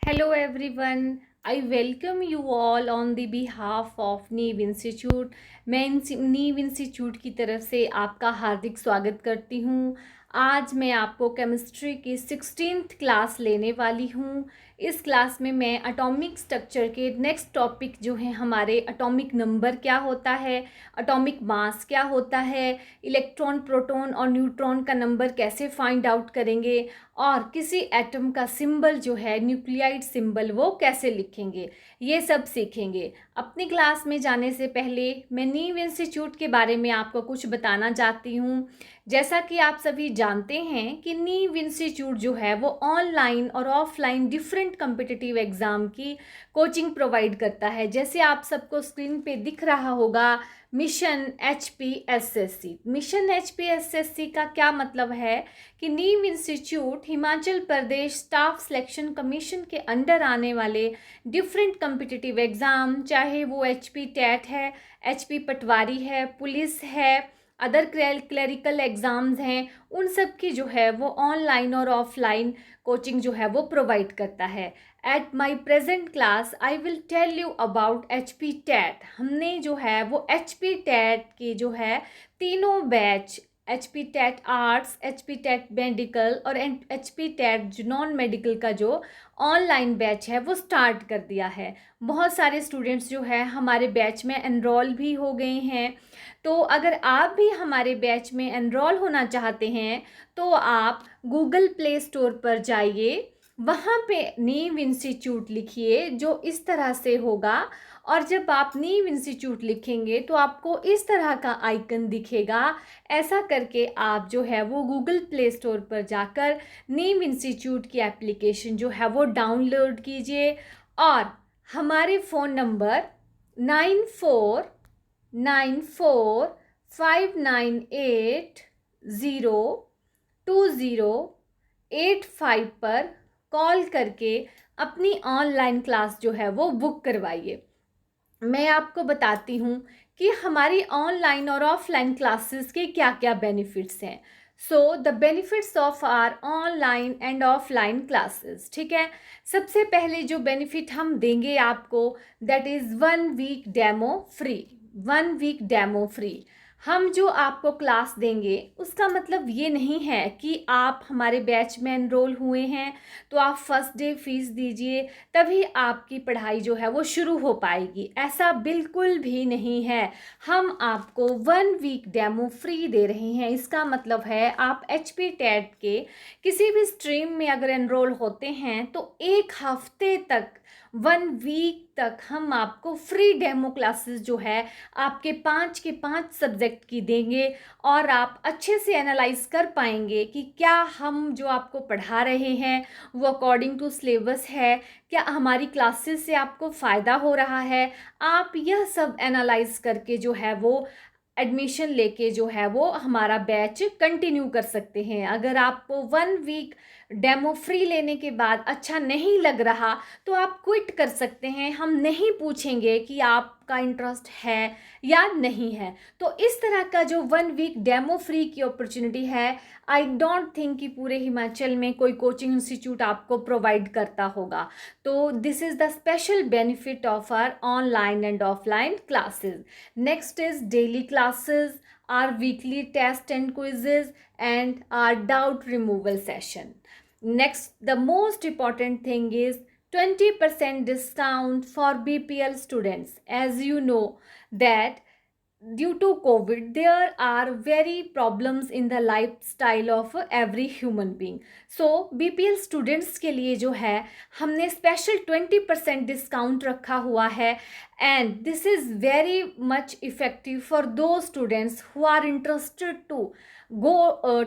Hello everyone, I welcome you all on the behalf of नीव institute. मैं नीव institute की तरफ से आपका हार्दिक स्वागत करती हूँ। आज मैं आपको केमिस्ट्री की 16th क्लास लेने वाली हूँ। इस क्लास में मैं एटॉमिक स्ट्रक्चर के नेक्स्ट टॉपिक जो है हमारे एटॉमिक नंबर क्या होता है, एटॉमिक मास क्या होता है, इलेक्ट्रॉन प्रोटॉन और न्यूट्रॉन का नंबर कैसे फाइंड आउट करेंगे और किसी एटम का सिंबल जो है न्यूक्लियाइड सिंबल वो कैसे लिखेंगे, ये सब सीखेंगे। अपनी क्लास में जाने से पहले मैं नीव इंस्टीट्यूट के बारे में आपको कुछ बताना चाहती हूँ। जैसा कि आप सभी जानते हैं कि नीव इंस्टीट्यूट जो है वो ऑनलाइन और ऑफलाइन डिफरेंट कम्पिटिटिव एग्ज़ाम की कोचिंग प्रोवाइड करता है। जैसे आप सबको स्क्रीन पे दिख रहा होगा, मिशन HPSSC। मिशन HPSSC का क्या मतलब है कि नीव institute Himachal Pradesh staff selection commission के अंडर आने वाले डिफरेंट कम्पिटिटिव एग्ज़ाम, चाहे वो HP टेट है, HP पटवारी है, पुलिस है, अदर क्लरिकल एग्ज़ाम्स हैं, उन सब की जो है वो ऑनलाइन और ऑफलाइन कोचिंग जो है वो प्रोवाइड करता है। At my present class I will tell you about HP TET. हमने जो है वो HP टेट की जो है तीनों batch, HP TET arts, HP TET medical और HP टेट नॉन मेडिकल का जो ऑनलाइन बैच है वो स्टार्ट कर दिया है। बहुत सारे स्टूडेंट्स जो है हमारे बैच में एनरोल भी हो गए हैं। तो अगर आप भी हमारे बैच में एनरोल होना चाहते हैं तो आप गूगल प्ले स्टोर पर जाइए, वहाँ पे नीव इंस्टीट्यूट लिखिए जो इस तरह से होगा, और जब आप नीव इंस्टीट्यूट लिखेंगे तो आपको इस तरह का आइकन दिखेगा। ऐसा करके आप जो है वो गूगल प्ले स्टोर पर जाकर नीव इंस्टीट्यूट की एप्लीकेशन जो है वो डाउनलोड कीजिए और हमारे फ़ोन नंबर 9459480285 पर कॉल करके अपनी ऑनलाइन क्लास जो है वो बुक करवाइए। मैं आपको बताती हूँ कि हमारी ऑनलाइन और ऑफलाइन क्लासेस के क्या क्या बेनिफिट्स हैं। So the benefits of our online and offline classes, ठीक है। सबसे पहले जो बेनिफिट हम देंगे आपको, that is 1 week demo free. 1 week demo free. हम जो आपको क्लास देंगे उसका मतलब ये नहीं है कि आप हमारे बैच में एनरोल हुए हैं तो आप फर्स्ट डे फीस दीजिए तभी आपकी पढ़ाई जो है वो शुरू हो पाएगी। ऐसा बिल्कुल भी नहीं है। हम आपको 1 वीक डेमो फ्री दे रहे हैं। इसका मतलब है आप HP टेट के किसी भी स्ट्रीम में अगर एनरोल होते हैं तो 1 हफ्ते तक, 1 वीक तक हम आपको फ्री डेमो क्लासेस जो है आपके 5 के 5 सब्जेक्ट की देंगे और आप अच्छे से एनालाइज कर पाएंगे कि क्या हम जो आपको पढ़ा रहे हैं वो अकॉर्डिंग टू सिलेबस है, क्या हमारी क्लासेस से आपको फ़ायदा हो रहा है। आप यह सब एनालाइज करके जो है वो एडमिशन लेके जो है वो हमारा बैच कंटिन्यू कर सकते हैं। अगर आपको 1 वीक डेमो फ्री लेने के बाद अच्छा नहीं लग रहा तो आप क्विट कर सकते हैं। हम नहीं पूछेंगे कि आपका इंटरेस्ट है या नहीं है। तो इस तरह का जो 1 वीक डेमो फ्री की अपॉर्चुनिटी है, आई डोंट थिंक कि पूरे हिमाचल में कोई कोचिंग इंस्टीट्यूट आपको प्रोवाइड करता होगा। तो this is the special benefit of our online and offline classes. Next is daily classes, our weekly test and quizzes, and our doubt removal session. Next, the most important thing is 20% discount for BPL students. As you know that due to COVID there are very problems in the lifestyle of every human being. So BPL students के लिए जो है हमने special 20% discount रखा हुआ है, and this is very much effective for those students who are interested to go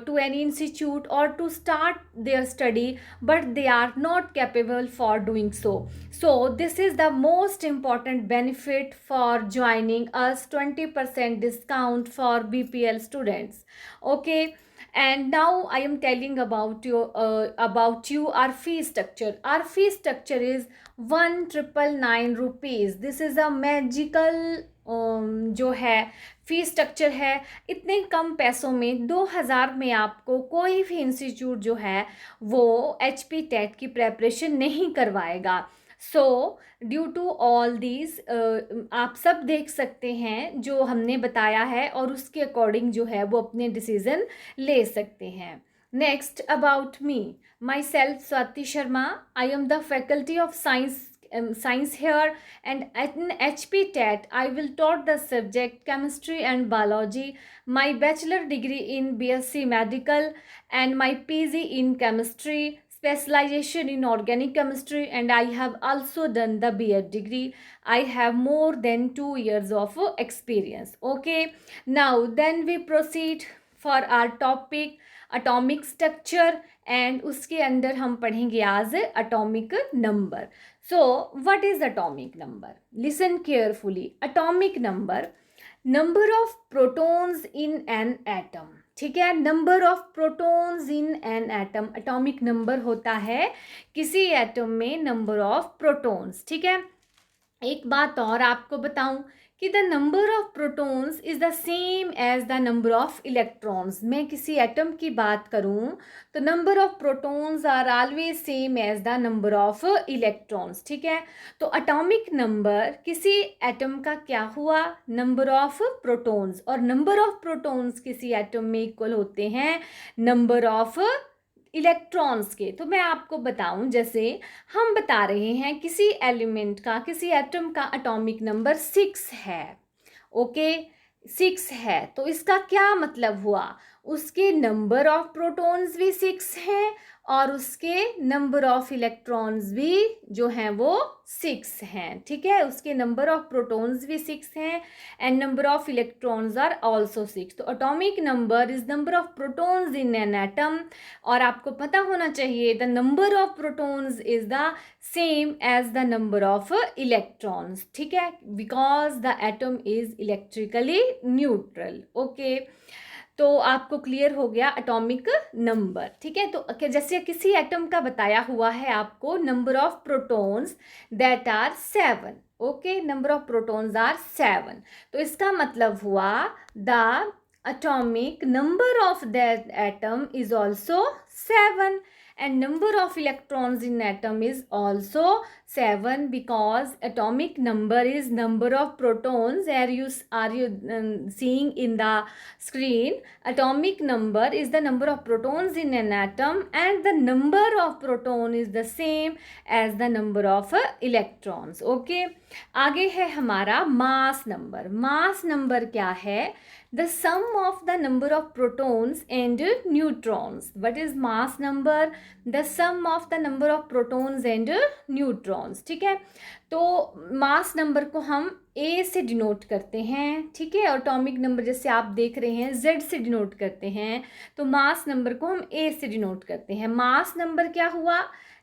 to any institute or to start their study but they are not capable for doing so. So this is the most important benefit for joining us, 20% discount for BPL students. Okay, and now I am telling about you our fee structure. Our fee structure is 1,999 rupees. This is a magical जो है fee structure है, इतने कम पैसों में 2000 में आपको कोई भी इंस्टीट्यूट जो है वो HP टेट की प्रेपरेशन नहीं करवाएगा। So due to all these आप सब देख सकते हैं जो हमने बताया है और उसके अकॉर्डिंग जो है वो अपने डिसीजन ले सकते हैं। Next about me, my self Swati Sharma, I am the faculty of science here, and in HP TET I will taught the subject chemistry and biology, my bachelor degree in BSc medical and my PG in chemistry, specialization in organic chemistry, and I have also done the B.Ed degree. I have more than 2 years of experience. Okay, now then we proceed for our topic atomic structure, and उसके अंदर हम पढ़ेंगे आज atomic number. So what is atomic number? Listen carefully. Atomic number of protons in an atom. ठीक है, number of protons in an atom, atomic number होता है किसी एटम में नंबर ऑफ प्रोटॉन्स। ठीक है, एक बात और आपको बताऊं कि the number of protons is the same as the number of electrons. मैं किसी एटम की बात करूं तो number of protons are always same as the number of electrons. ठीक है, तो एटॉमिक नंबर किसी एटम का क्या हुआ, नंबर ऑफ प्रोटॉन्स, और नंबर ऑफ प्रोटॉन्स किसी एटम में इक्वल होते हैं नंबर ऑफ इलेक्ट्रॉन्स के। तो मैं आपको बताऊं, जैसे हम बता रहे हैं किसी एलिमेंट का, किसी एटम का एटॉमिक नंबर 6 है। ओके, 6 है, तो इसका क्या मतलब हुआ, उसके नंबर ऑफ प्रोटॉन्स भी 6 हैं और उसके नंबर ऑफ इलेक्ट्रॉन्स भी जो हैं वो 6 हैं। ठीक है, उसके नंबर ऑफ प्रोटॉन्स भी 6 हैं and number of electrons are also 6। तो atomic number is number of protons in an atom, और आपको पता होना चाहिए the number of protons is the same as the number of electrons. ठीक है, because the atom is electrically neutral. Okay, तो आपको क्लियर हो गया एटॉमिक नंबर। ठीक है, तो जैसे किसी एटम का बताया हुआ है आपको number of protons that are 7। Okay, number of protons are 7, तो इसका मतलब हुआ the atomic number of that atom is also 7 and number of electrons in atom is also 7 because atomic number is number of protons. Are you seeing in the screen? Atomic number is the number of protons in an atom and the number of proton is the same as the number of electrons. Okay, आगे है हमारा mass number. Mass number क्या है, the sum of the number of protons and neutrons. What is mass number? The sum of the number of protons and neutrons. ठीक है, तो mass number को हम A से डिनोट करते हैं। ठीक है, एटॉमिक नंबर जैसे आप देख रहे हैं Z से डिनोट करते हैं, तो मास नंबर को हम A से डिनोट करते हैं। मास नंबर क्या हुआ,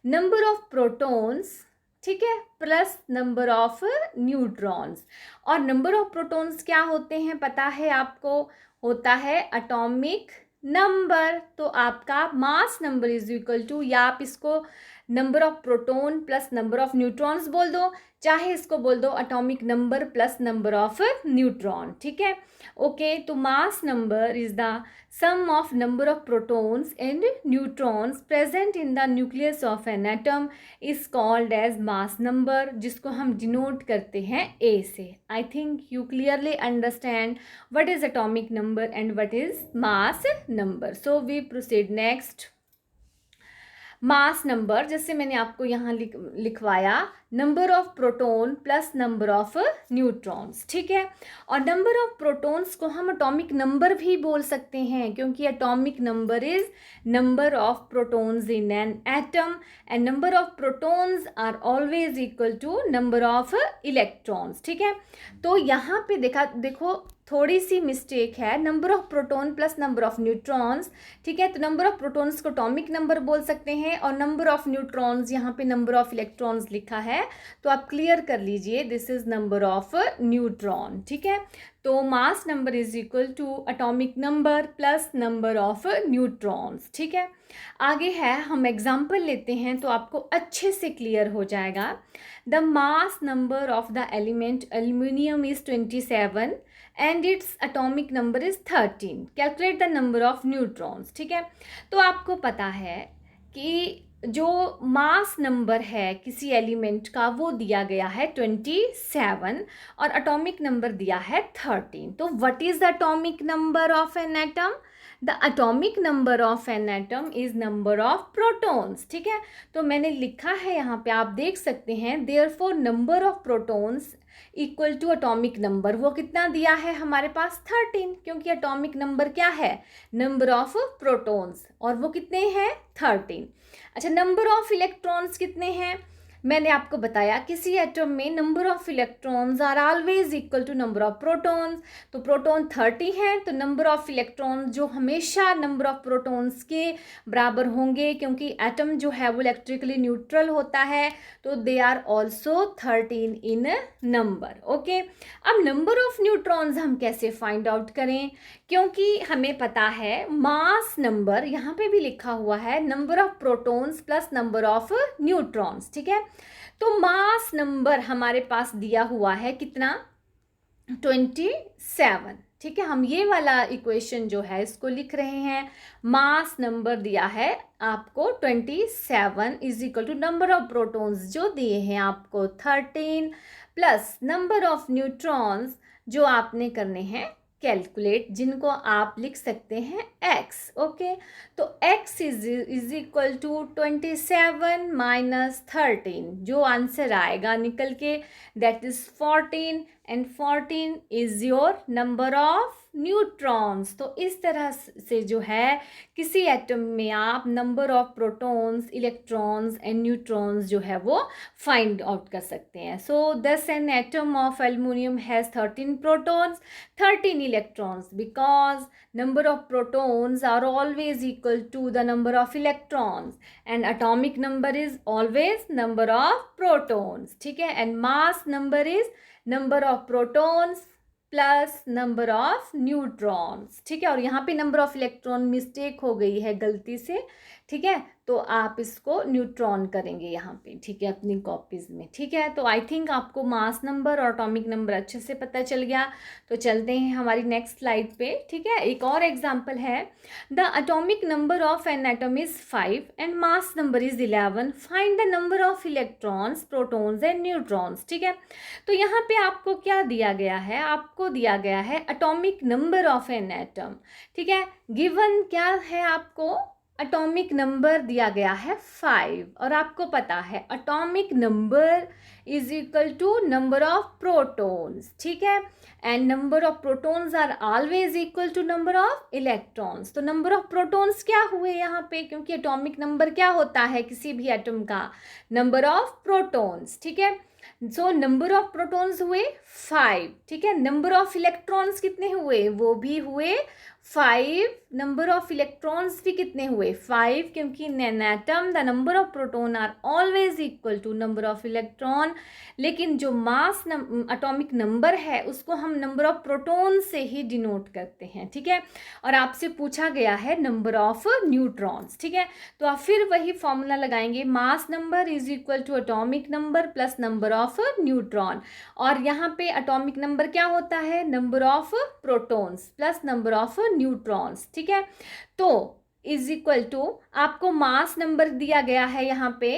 नंबर ऑफ प्रोटॉन्स, ठीक है, प्लस नंबर ऑफ न्यूट्रॉन्स। और नंबर ऑफ प्रोटॉन्स क्या होते हैं पता है आपको, होता है एटॉमिक नंबर। तो आपका mass number is equal to, या आप इसको number of proton plus number of neutrons बोल दो, चाहे इसको बोल दो atomic number plus number of neutron. ठीक है, ओके, तो mass number is the sum of number of protons and neutrons present in the nucleus of an atom is called as mass number, जिसको हम डिनोट करते हैं A से। I think you clearly understand what is atomic number and what is mass number. So we proceed next. Mass number जैसे मैंने आपको यहाँ लिखवाया, number of proton plus number of neutrons. ठीक है, और नंबर ऑफ प्रोटॉन्स को हम एटॉमिक नंबर भी बोल सकते हैं, क्योंकि atomic number is number of protons in an atom and number of protons are always equal to number of electrons. ठीक है, तो यहाँ पे देखो थोड़ी सी मिस्टेक है, number of proton plus number of neutrons. ठीक है, तो नंबर ऑफ प्रोटॉन्स को एटॉमिक नंबर बोल सकते हैं और नंबर ऑफ न्यूट्रॉन्स, यहाँ पे नंबर ऑफ इलेक्ट्रॉन्स लिखा है, तो आप क्लियर कर लीजिए this is number of neutron. ठीक है, तो mass number is equal to atomic number plus number of neutrons. ठीक है, आगे है, हम एग्जाम्पल लेते हैं तो आपको अच्छे से क्लियर हो जाएगा। The mass number of the element aluminium is 27 and its atomic number is 13। Calculate the number of neutrons. ठीक है, तो आपको पता है कि जो मास नंबर है किसी एलिमेंट का वो दिया गया है 27 और एटॉमिक नंबर दिया है 13। तो what is the atomic number of an atom? The atomic number of an atom is number of protons. ठीक है, तो मैंने लिखा है यहाँ पे, आप देख सकते हैं, therefore number of protons equal to atomic number. वो कितना दिया है हमारे पास? 13, क्योंकि एटॉमिक नंबर क्या है? नंबर ऑफ प्रोटॉन्स, और वो कितने हैं? 13। अच्छा, नंबर ऑफ इलेक्ट्रॉन्स कितने हैं? मैंने आपको बताया किसी एटम में number of electrons are always equal to number of protons. तो प्रोटॉन 30 हैं, तो नंबर ऑफ इलेक्ट्रॉन्स जो हमेशा नंबर ऑफ प्रोटॉन्स के बराबर होंगे, क्योंकि एटम जो है वो इलेक्ट्रिकली न्यूट्रल होता है, तो they are also 13 in number. Okay, अब नंबर ऑफ न्यूट्रॉन्स हम कैसे फाइंड आउट करें? क्योंकि हमें पता है मास नंबर, यहाँ पे भी लिखा हुआ है number of protons plus number of neutrons. ठीक है, तो मास नंबर हमारे पास दिया हुआ है कितना? 27। ठीक है, हम ये वाला इक्वेशन जो है इसको लिख रहे हैं। मास नंबर दिया है आपको 27 is equal to number of protons जो दिए हैं आपको 13 प्लस नंबर ऑफ न्यूट्रॉन्स जो आपने करने हैं कैलकुलेट, जिनको आप लिख सकते हैं x। ओके, तो x is equal to 27 minus 13, जो आंसर आएगा निकल के that is 14, and 14 is your number of neutrons. तो इस तरह से जो है किसी एटम में आप number of protons, electrons and neutrons जो है वो फाइंड आउट कर सकते हैं। सो दस an atom of aluminium has 13 protons, 13 electrons, because number of protons are always equal to the number of electrons and atomic number is always number of protons. ठीक है, and mass number is number of protons plus number of neutrons. ठीक है, और यहाँ पे number of electron mistake हो गई है गलती से। ठीक है, तो आप इसको न्यूट्रॉन करेंगे यहाँ पे। ठीक है, अपनी कॉपीज में। ठीक है, तो आई थिंक आपको मास नंबर और एटॉमिक नंबर अच्छे से पता चल गया। तो चलते हैं हमारी नेक्स्ट स्लाइड पे। ठीक है, एक और एग्जाम्पल है, the atomic number of an atom is 5 and mass number is 11, find the number of electrons, protons and neutrons. ठीक है, तो यहाँ पे आपको क्या दिया गया है? आपको दिया गया है atomic number of an atom. ठीक है, गिवन क्या है आपको? एटॉमिक नंबर दिया गया है 5, और आपको पता है atomic number is equal to number of protons. ठीक है, and number of protons are always equal to number of electrons. तो नंबर ऑफ प्रोटॉन्स क्या हुए यहाँ पे? क्योंकि एटॉमिक नंबर क्या होता है किसी भी एटम का? Number of protons. ठीक है, सो नंबर ऑफ प्रोटॉन्स हुए 5। ठीक है, नंबर ऑफ इलेक्ट्रॉन्स कितने हुए? वो भी हुए 5। नंबर ऑफ इलेक्ट्रॉन्स भी कितने हुए? 5, क्योंकि in an atom the number of proton are always equal to number of electron. लेकिन जो मास एटॉमिक नंबर है उसको हम नंबर ऑफ प्रोटॉन से ही डिनोट करते हैं। ठीक है, और आपसे पूछा गया है नंबर ऑफ न्यूट्रॉन्स। ठीक है, तो आप फिर वही फॉर्मूला लगाएंगे, mass number is equal to atomic number plus number of neutron, और यहाँ पे एटॉमिक नंबर क्या होता है? Number of protons plus number of neutrons. ठीक है, तो इज इक्वल टू आपको मास नंबर दिया गया है यहाँ पे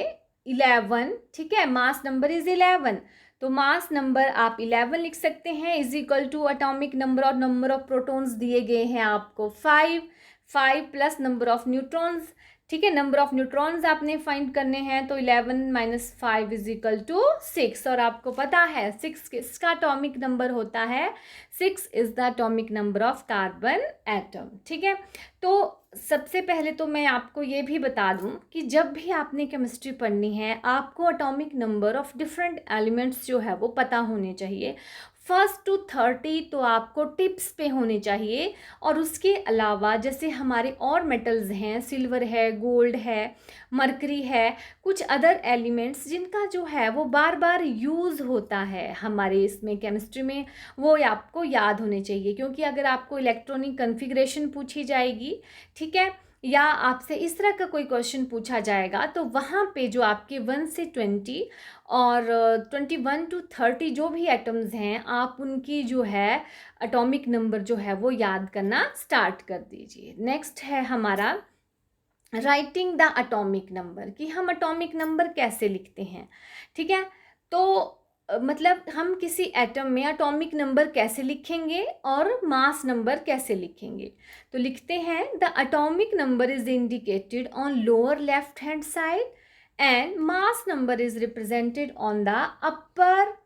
11। ठीक है, मास नंबर इज 11, तो मास नंबर आप 11 लिख सकते हैं is equal to atomic number और नंबर ऑफ प्रोटॉन्स दिए गए हैं आपको 5 प्लस नंबर ऑफ न्यूट्रॉन्स। ठीक है, नंबर ऑफ न्यूट्रॉन्स आपने फाइंड करने हैं, तो 11 माइनस 5 इज इक्वल टू 6, और आपको पता है 6 किसका एटॉमिक नंबर होता है? 6 is the atomic number of carbon atom. ठीक है, तो सबसे पहले तो मैं आपको ये भी बता दूं कि जब भी आपने केमिस्ट्री पढ़नी है आपको atomic number of different elements जो है वो पता होने चाहिए। फर्स्ट टू 30 तो आपको टिप्स पे होने चाहिए, और उसके अलावा जैसे हमारे और मेटल्स हैं, सिल्वर है, गोल्ड है, मरकरी है, कुछ अदर एलिमेंट्स जिनका जो है वो बार बार यूज़ होता है हमारे इसमें केमिस्ट्री में, वो आपको याद होने चाहिए। क्योंकि अगर आपको इलेक्ट्रॉनिक कन्फिग्रेशन पूछी जाएगी, ठीक है, या आपसे इस तरह का कोई क्वेश्चन पूछा जाएगा, तो वहाँ पे जो आपके 1 से 20 और 21 टू 30 जो भी एटम्स हैं, आप उनकी जो है एटॉमिक नंबर जो है वो याद करना स्टार्ट कर दीजिए। नेक्स्ट है हमारा राइटिंग द एटॉमिक नंबर, कि हम एटॉमिक नंबर कैसे लिखते हैं, ठीक है। तो मतलब हम किसी एटम में एटॉमिक नंबर कैसे लिखेंगे और मास नंबर कैसे लिखेंगे। तो लिखते हैं the atomic number is indicated on lower left hand side and mass number is represented on the upper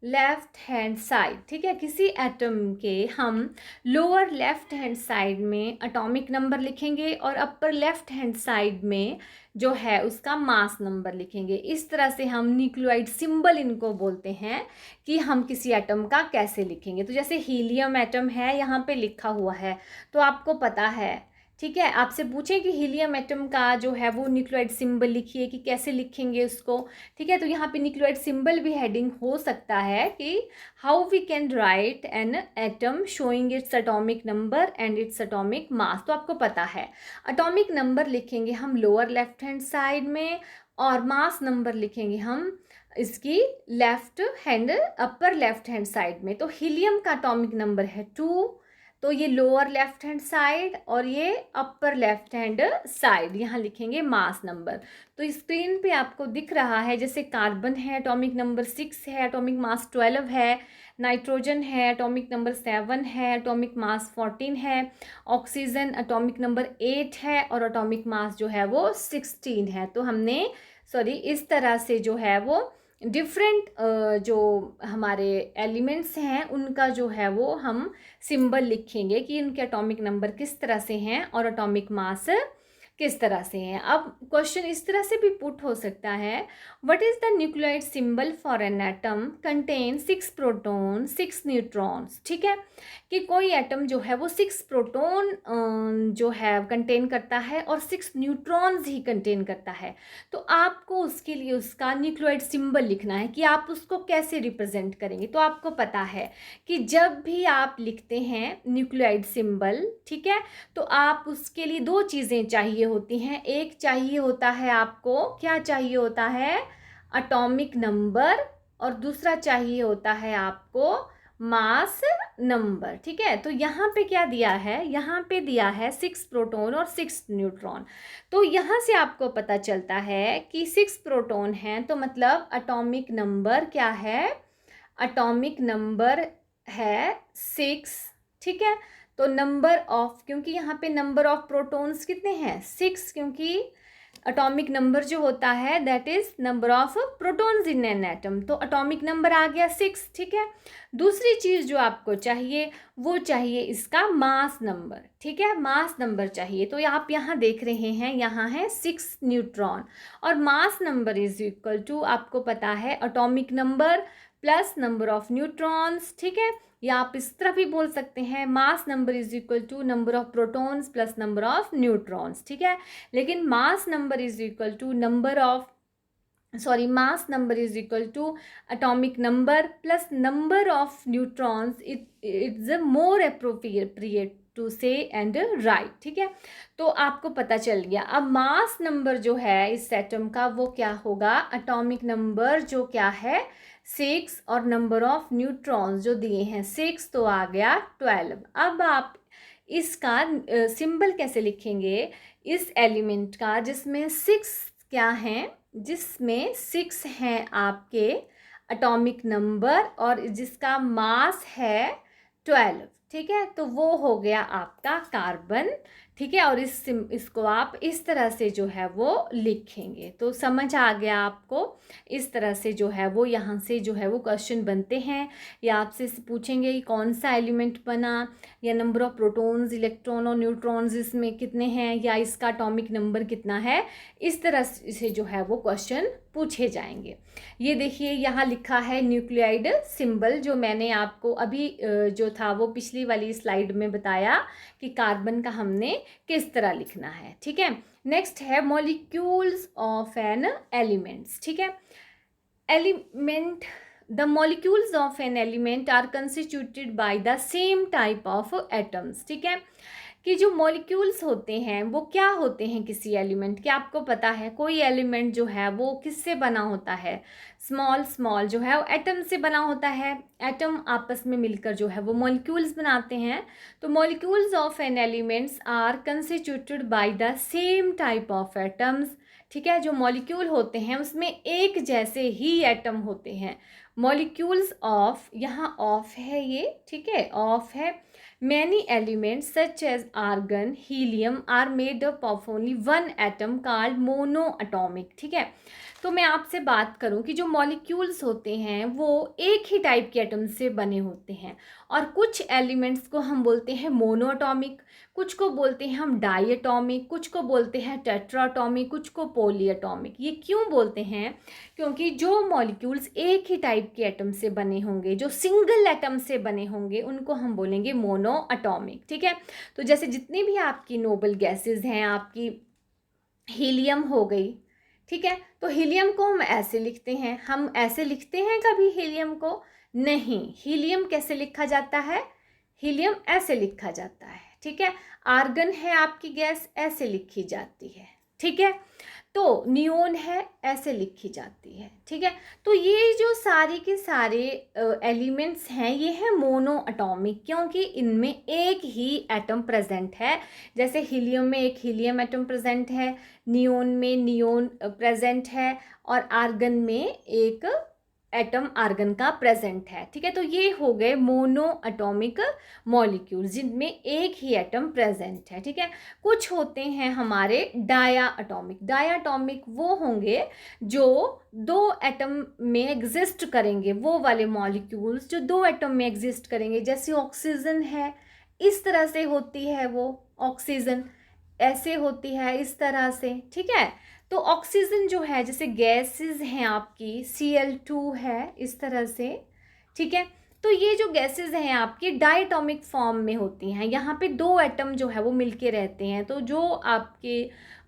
left hand side, ठीक है। किसी एटम के हम लोअर लेफ्ट हैंड साइड में एटॉमिक नंबर लिखेंगे और अपर लेफ्ट हैंड साइड में जो है उसका मास नंबर लिखेंगे। इस तरह से हम न्यूक्लियोइड सिंबल इनको बोलते हैं कि हम किसी एटम का कैसे लिखेंगे। तो जैसे हीलियम एटम है, यहाँ पे लिखा हुआ है, तो आपको पता है, ठीक है। आपसे पूछें कि हीलियम एटम का जो है वो न्यूक्लियोइड सिंबल लिखिए, कि कैसे लिखेंगे उसको, ठीक है। तो यहाँ पे न्यूक्लियोइड सिंबल भी हेडिंग हो सकता है कि how we can write an atom showing its atomic number and its atomic mass. तो आपको पता है एटॉमिक नंबर लिखेंगे हम लोअर लेफ्ट हैंड साइड में, और मास नंबर लिखेंगे हम इसकी left hand upper left hand side में। तो हीलियम का एटॉमिक नंबर है 2, तो ये लोअर लेफ्ट हैंड साइड और ये अपर लेफ्ट हैंड साइड, यहाँ लिखेंगे मास नंबर। तो स्क्रीन पे आपको दिख रहा है, जैसे कार्बन है एटॉमिक नंबर 6 है, एटॉमिक मास 12 है, नाइट्रोजन है एटॉमिक नंबर 7 है, एटॉमिक मास 14 है, ऑक्सीजन एटॉमिक नंबर 8 है, और एटॉमिक मास जो है वो 16 है। तो हमने इस तरह से जो है वो डिफरेंट जो हमारे एलिमेंट्स हैं उनका जो है वो हम सिंबल लिखेंगे कि उनके एटॉमिक नंबर किस तरह से हैं और एटॉमिक मास किस तरह से हैं। अब क्वेश्चन इस तरह से भी पुट हो सकता है, what is the nucleoid symbol for an atom contain 6 proton 6 neutrons, ठीक है। कि कोई एटम जो है वो 6 प्रोटॉन जो है कंटेन करता है और 6 न्यूट्रॉन्स ही कंटेन करता है। तो आपको उसके लिए उसका न्यूक्लियोइड सिंबल लिखना है कि आप उसको कैसे रिप्रेजेंट करेंगे। तो आपको पता है कि जब भी आप लिखते हैं न्यूक्लियोइड सिंबल, ठीक है, तो आप उसके लिए 2 चीज़ें चाहिए होती हैं। एक चाहिए होता है आपको, क्या चाहिए होता है, एटॉमिक नंबर, और दूसरा चाहिए होता है आपको मास नंबर, ठीक है। तो यहाँ पे क्या दिया है, यहाँ पे दिया है 6 प्रोटॉन और 6 न्यूट्रॉन। तो यहाँ से आपको पता चलता है कि 6 प्रोटॉन हैं, तो मतलब एटॉमिक नंबर क्या है, एटॉमिक नंबर है 6, ठीक है। तो नंबर ऑफ, क्योंकि यहाँ पे नंबर ऑफ प्रोटॉन्स कितने हैं 6, क्योंकि एटॉमिक नंबर जो होता है that is number of protons in an atom. तो एटॉमिक नंबर आ गया 6, ठीक है। दूसरी चीज़ जो आपको चाहिए वो चाहिए इसका मास नंबर, ठीक है, मास नंबर चाहिए। तो आप यहाँ देख रहे हैं, यहाँ है 6 न्यूट्रॉन, और mass number is equal to, आपको पता है, atomic number plus number of neutrons, ठीक है। या आप इस तरह भी बोल सकते हैं mass number is equal to number of protons plus number of neutrons, ठीक है। लेकिन mass number is equal to mass number is equal to atomic number plus number of neutrons, it's more appropriate to say and write, ठीक है। तो आपको पता चल गया। अब मास नंबर जो है इस एटम का वो क्या होगा, एटॉमिक नंबर जो क्या है 6 और नंबर ऑफ न्यूट्रॉन्स जो दिए हैं 6, तो आ गया 12। अब आप इसका सिंबल कैसे लिखेंगे इस एलिमेंट का जिसमें 6 क्या हैं, जिसमें 6 हैं आपके एटॉमिक नंबर और जिसका मास है 12, ठीक है, तो वो हो गया आपका कार्बन। ठीक है, और इसको आप इस तरह से जो है वो लिखेंगे। तो समझ आ गया आपको, इस तरह से जो है वो यहाँ से जो है वो क्वेश्चन बनते हैं, या आपसे पूछेंगे कि कौन सा एलिमेंट बना, या नंबर ऑफ प्रोटॉन्स, इलेक्ट्रॉन और न्यूट्रॉन्स इसमें कितने हैं, या इसका एटॉमिक नंबर कितना है। इस तरह से जो है वो क्वेश्चन पूछे जाएंगे। ये देखिए यहाँ लिखा है न्यूक्लियोइड सिंबल, जो मैंने आपको अभी जो था वो पिछली वाली स्लाइड में बताया कि कार्बन का हमने किस तरह लिखना है। ठीक है, नेक्स्ट है मॉलिक्यूल्स ऑफ एन एलिमेंट्स। ठीक है, element, the molecules of an element are constituted by the same type of atoms. ठीक है, कि जो मॉलिक्यूल्स होते हैं वो क्या होते हैं किसी एलिमेंट के, आपको पता है कोई एलिमेंट जो है वो किससे बना होता है, स्मॉल स्मॉल जो है वो एटम से बना होता है। एटम आपस में मिलकर जो है वो मॉलिक्यूल्स बनाते हैं। तो molecules of an elements are constituted by the same type of atoms. ठीक है, जो मॉलिक्यूल होते हैं उसमें एक जैसे ही एटम होते हैं। मॉलिक्यूल्स ऑफ, यहाँ ऑफ है ये, ठीक है, ऑफ है। Many elements such as argon, helium are made up of only one atom called monoatomic। ठीक है, तो मैं आपसे बात करूं कि जो मॉलिक्यूल्स होते हैं वो एक ही टाइप के एटम से बने होते हैं, और कुछ एलिमेंट्स को हम बोलते हैं मोनोएटॉमिक, कुछ को बोलते हैं हम डाईएटॉमिक, कुछ को बोलते हैं टेट्राएटॉमिक, कुछ को पॉलीएटॉमिक। ये क्यों बोलते हैं? क्योंकि जो मॉलिक्यूल्स एक ही टाइप के एटम से बने होंगे, जो सिंगल एटम से बने होंगे, उनको हम बोलेंगे मोनोएटॉमिक। ठीक है, तो जैसे जितनी भी आपकी नोबल गैसेज हैं, आपकी हीलियम हो गई, ठीक है, तो हीलियम को हम ऐसे लिखते हैं, हम ऐसे लिखते हैं कभी हीलियम को? नहीं। हीलियम कैसे लिखा जाता है? हीलियम ऐसे लिखा जाता है। ठीक है, आर्गन है आपकी गैस, ऐसे लिखी जाती है। ठीक है, तो नियोन है, ऐसे लिखी जाती है। ठीक है, तो ये जो सारे के सारे एलिमेंट्स हैं ये हैं मोनो एटॉमिक, क्योंकि इनमें एक ही एटम प्रेजेंट है। जैसे हीलियम में एक हीलियम एटम प्रेजेंट है, नियोन में नियोन प्रेजेंट है, और आर्गन में एक एटम आर्गन का प्रेजेंट है। ठीक है, तो ये हो गए मोनो एटॉमिक मॉलिक्यूल जिनमें एक ही एटम प्रेजेंट है। ठीक है, कुछ होते हैं हमारे डाया एटॉमिक। डाया एटॉमिक वो होंगे जो दो एटम में एग्जिस्ट करेंगे, वो वाले मॉलिक्यूल्स जो दो एटम में एग्जिस्ट करेंगे। जैसे ऑक्सीजन है, इस तरह से होती है वो ऑक्सीजन, ऐसे होती है इस तरह से। ठीक है, तो ऑक्सीजन जो है, जैसे गैसेस हैं आपकी Cl2 है इस तरह से। ठीक है, तो ये जो गैसेस हैं आपकी डायटॉमिक फॉर्म में होती हैं, यहाँ पे दो एटम जो है वो मिलके रहते हैं। तो जो आपके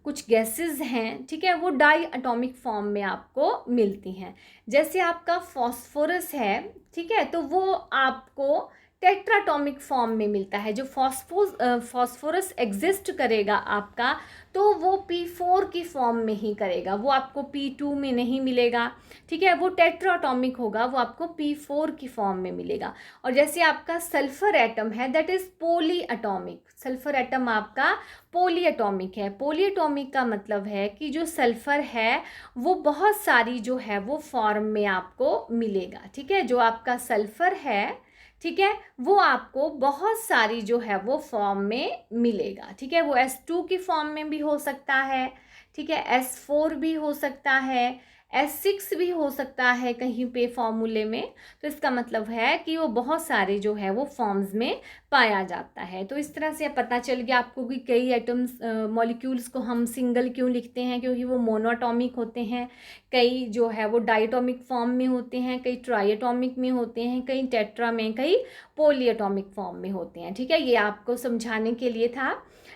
कुछ गैसेस हैं, ठीक है, वो डाई एटॉमिक फॉर्म में आपको मिलती हैं। जैसे आपका फॉस्फोरस है, ठीक है, तो वो आपको टेट्राटॉमिक फॉर्म में मिलता है। जो फॉस्फोरस एग्जिस्ट करेगा आपका, तो वो P4 की फॉर्म में ही करेगा, वो आपको P2 में नहीं मिलेगा। ठीक है, वो टेट्राटॉमिक होगा, वो आपको P4 की फॉर्म में मिलेगा। और जैसे आपका सल्फर एटम है, that is polyatomic. Sulphur atom आपका पोली एटॉमिक है। पोली एटॉमिक का मतलब है कि जो सल्फर है वो बहुत सारी जो है वो फॉर्म में आपको मिलेगा। ठीक है, जो आपका सल्फर है, ठीक है, वो आपको बहुत सारी जो है वो फॉर्म में मिलेगा। ठीक है, वो S2 की फॉर्म में भी हो सकता है, ठीक है, S4 भी हो सकता है, S6 भी हो सकता है कहीं पे फॉर्मूले में। तो इसका मतलब है कि वो बहुत सारे जो है वो फॉर्म्स में पाया जाता है। तो इस तरह से पता चल गया आपको कि कई एटम्स मॉलिक्यूल्स को हम सिंगल क्यों लिखते हैं, क्योंकि वो मोनोएटॉमिक होते हैं। कई जो है वो डायटॉमिक फॉर्म में होते हैं, कई ट्राइएटॉमिक में होते हैं, कई टेट्रा में, कई पॉलीएटॉमिक फॉर्म में होते हैं। ठीक है, ये आपको समझाने के लिए था।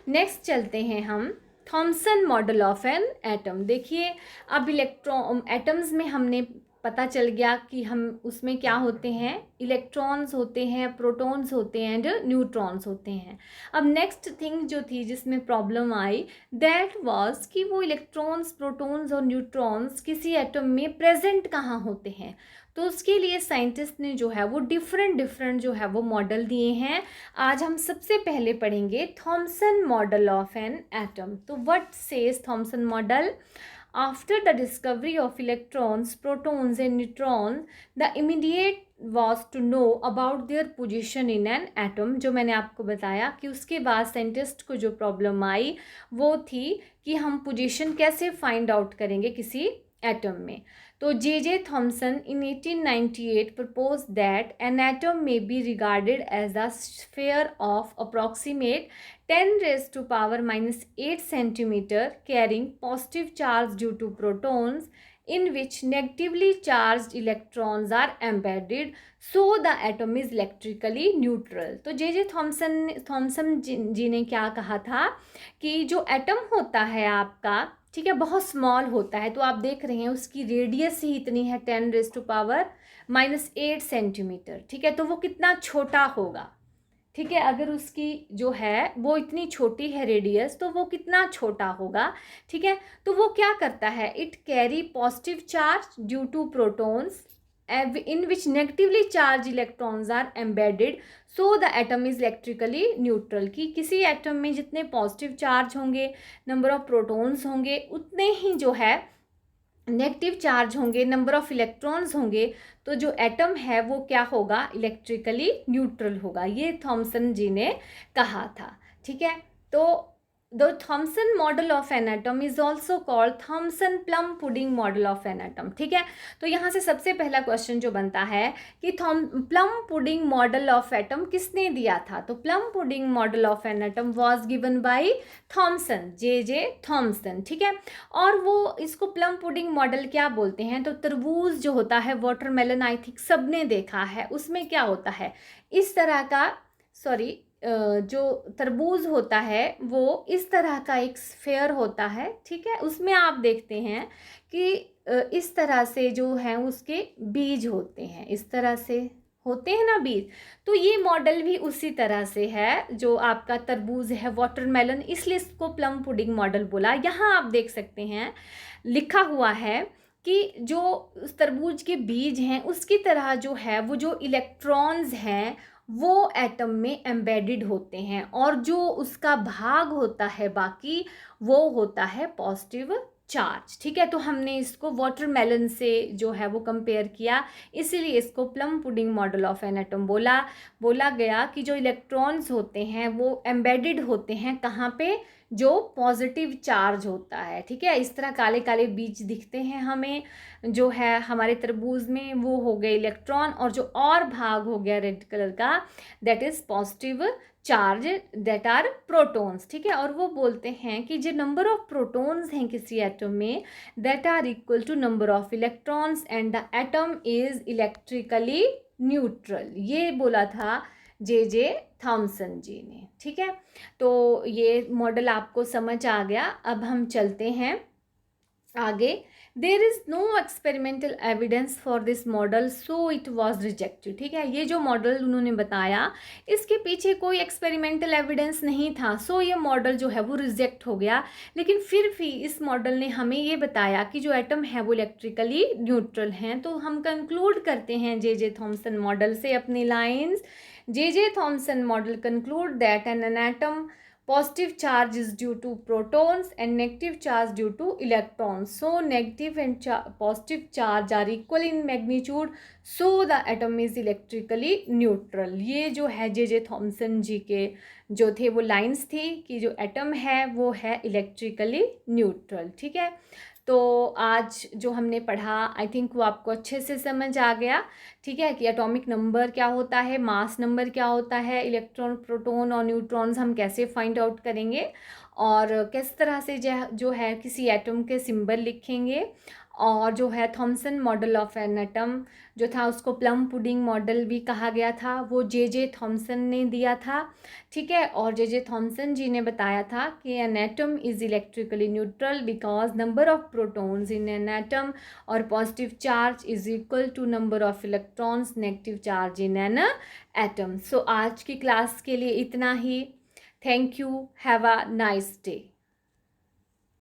नेक्स्ट चलते हैं हम Thompson model of an atom. देखिए, अब इलेक्ट्रॉन एटम्स में हमने पता चल गया कि हम उसमें क्या होते हैं, इलेक्ट्रॉन्स होते हैं, प्रोटॉन्स होते हैं एंड न्यूट्रॉन्स होते हैं। अब नेक्स्ट थिंग जो थी जिसमें प्रॉब्लम आई, दैट वाज कि वो इलेक्ट्रॉन्स, प्रोटॉन्स और न्यूट्रॉन्स किसी एटम में प्रेजेंट कहाँ होते हैं। तो उसके लिए साइंटिस्ट ने जो है वो डिफरेंट जो है वो मॉडल दिए हैं। आज हम सबसे पहले पढ़ेंगे Thomson model of an atom. तो what says Thomson model? After the discovery of electrons, protons and neutrons, the immediate was to know about their position in an atom, जो मैंने आपको बताया कि उसके बाद साइंटिस्ट को जो प्रॉब्लम आई वो थी कि हम पोजीशन कैसे फाइंड आउट करेंगे किसी एटम में। तो J Thomson in 1898 propose that an atom may be regarded as the sphere of approximate 10⁻⁻8 centimeter carrying positive charge due to protons in which negatively charged electrons are embedded, so the atom is electrically neutral। तो J Thompson जी ने क्या कहा था कि जो atom होता है आपका, ठीक है, बहुत स्मॉल होता है। तो आप देख रहे हैं उसकी रेडियस ही इतनी है 10⁻⁻8 सेंटीमीटर, ठीक है। तो वो कितना छोटा होगा, ठीक है, अगर उसकी जो है वो इतनी छोटी है रेडियस, तो वो कितना छोटा होगा, ठीक है। तो वो क्या करता है, it carry positive charge due to protons in which negatively charged electrons are embedded, so the atom is electrically neutral। कि किसी एटम में जितने पॉजिटिव चार्ज होंगे, नंबर ऑफ प्रोटॉन्स होंगे, उतने ही जो है नेगेटिव चार्ज होंगे, नंबर ऑफ इलेक्ट्रॉन्स होंगे, तो जो एटम है वो क्या होगा, इलेक्ट्रिकली न्यूट्रल होगा। ये थॉमसन जी ने कहा था, ठीक है। तो the Thomson model of an atom is also called Thomson plum pudding model of an atom, ठीक है। तो यहाँ से सबसे पहला क्वेश्चन जो बनता है कि plum pudding model of atom किसने दिया था। तो plum pudding model of an atom was given by Thomson, J Thomson, ठीक है। और वो इसको प्लम पुडिंग मॉडल क्या बोलते हैं, तो तरबूज जो होता है, वाटरमेलन, आई थिंक सबने देखा है, उसमें क्या होता है, इस तरह का, सॉरी, जो तरबूज होता है वो इस तरह का एक स्फेयर होता है, ठीक है। उसमें आप देखते हैं कि इस तरह से जो है उसके बीज होते हैं, इस तरह से होते हैं ना बीज। तो ये मॉडल भी उसी तरह से है, जो आपका तरबूज है, वाटरमेलन, इसलिए इसको प्लम पुडिंग मॉडल बोला। यहाँ आप देख सकते हैं लिखा हुआ है कि जो उस तरबूज के बीज हैं उसकी तरह जो है वो जो इलेक्ट्रॉन्स हैं वो एटम में एम्बेडेड होते हैं, और जो उसका भाग होता है बाकी वो होता है पॉजिटिव चार्ज, ठीक है। तो हमने इसको वाटरमेलन से जो है वो कंपेयर किया, इसीलिए इसको plum pudding model of an atom बोला गया कि जो इलेक्ट्रॉन्स होते हैं वो एम्बेडेड होते हैं कहाँ पे, जो पॉजिटिव चार्ज होता है, ठीक है। इस तरह काले काले बीज दिखते हैं हमें जो है हमारे तरबूज में, वो हो गए इलेक्ट्रॉन, और जो और भाग हो गया रेड कलर का, that is positive charge, that are protons, ठीक है। और वो बोलते हैं कि जो नंबर ऑफ प्रोटॉन्स हैं किसी एटम में, that are equal to number of electrons and the atom is electrically neutral. ये बोला था जे थॉमसन जी ने, ठीक है। तो ये मॉडल आपको समझ आ गया। अब हम चलते हैं आगे। There is no experimental evidence for this model, so it was rejected, ठीक है। ये जो मॉडल उन्होंने बताया इसके पीछे कोई एक्सपेरिमेंटल एविडेंस नहीं था, सो ये मॉडल जो है वो रिजेक्ट हो गया। लेकिन फिर भी इस मॉडल ने हमें ये बताया कि जो एटम है वो इलेक्ट्रिकली न्यूट्रल हैं। तो हम कंक्लूड करते हैं जे थॉमसन मॉडल से अपनी lines. J Thomson model conclude that an atom positive charge is due to protons and negative charge due to electrons, so negative and positive charge are equal in magnitude, so the atom is electrically neutral। ये जो है J Thomson जी के जो थे वो lines थी कि जो एटम है वो है इलेक्ट्रिकली न्यूट्रल, ठीक है। तो आज जो हमने पढ़ा आई थिंक वो आपको अच्छे से समझ आ गया, ठीक है, कि एटॉमिक नंबर क्या होता है, मास नंबर क्या होता है, इलेक्ट्रॉन, प्रोटॉन और न्यूट्रॉन्स हम कैसे फाइंड आउट करेंगे, और किस तरह से जो है किसी एटम के सिंबल लिखेंगे, और जो है Thompson model of an atom जो था उसको प्लम पुडिंग मॉडल भी कहा गया था, वो जे थॉमसन ने दिया था, ठीक है। और जे थॉमसन जी ने बताया था कि an atom is electrically neutral because number of protons in an atom और positive charge is equal to number of electrons negative charge in an atom. So आज की क्लास के लिए इतना ही। Thank you, have a nice day.